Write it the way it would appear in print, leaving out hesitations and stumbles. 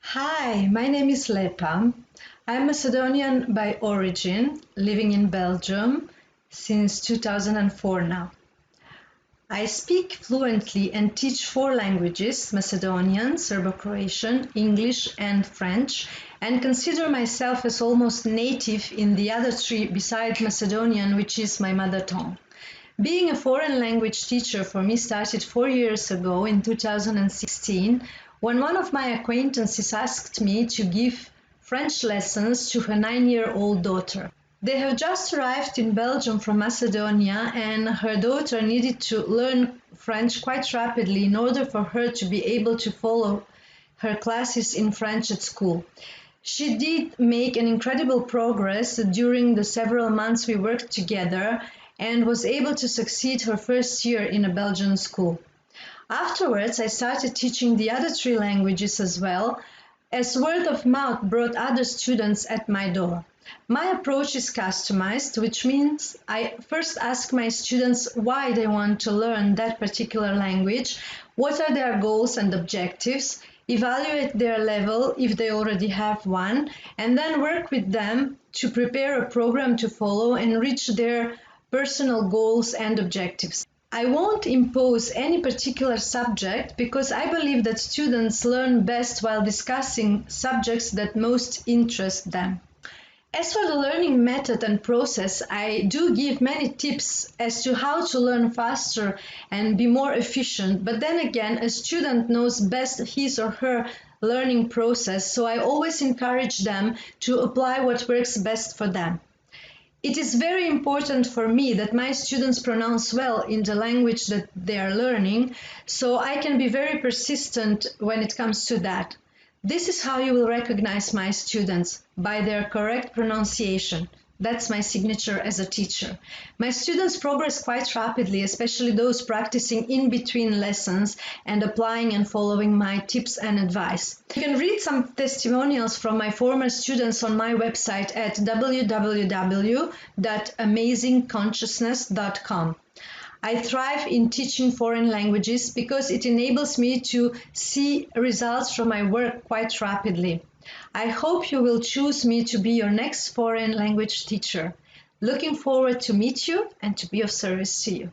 Hi, my name is Lepa. I'm Macedonian by origin, living in Belgium since 2004 now. I speak fluently and teach four languages: Macedonian, Serbo-Croatian, English, and French, and consider myself as almost native in the other three besides Macedonian, which is my mother tongue. Being a foreign language teacher for me started 4 years ago in 2016 when one of my acquaintances asked me to give French lessons to her 9-year-old daughter. They have just arrived in Belgium from Macedonia, and her daughter needed to learn French quite rapidly in order for her to be able to follow her classes in French at school. She did make an incredible progress during the several months we worked together and was able to succeed her first year in a Belgian school. Afterwards, I started teaching the other three languages as well, as word of mouth brought other students at my door. My approach is customized, which means I first ask my students why they want to learn that particular language, what are their goals and objectives, evaluate their level if they already have one, and then work with them to prepare a program to follow and reach their personal goals and objectives. I won't impose any particular subject because I believe that students learn best while discussing subjects that most interest them. As for the learning method and process, I do give many tips as to how to learn faster and be more efficient, but then again, a student knows best his or her learning process, so I always encourage them to apply what works best for them. It is very important for me that my students pronounce well in the language that they are learning, so I can be very persistent when it comes to that. This is how you will recognize my students, by their correct pronunciation. That's my signature as a teacher. My students progress quite rapidly, especially those practicing in between lessons and applying and following my tips and advice. You can read some testimonials from my former students on my website at www.amazingconsciousness.com. I thrive in teaching foreign languages because it enables me to see results from my work quite rapidly. I hope you will choose me to be your next foreign language teacher. Looking forward to meet you and to be of service to you.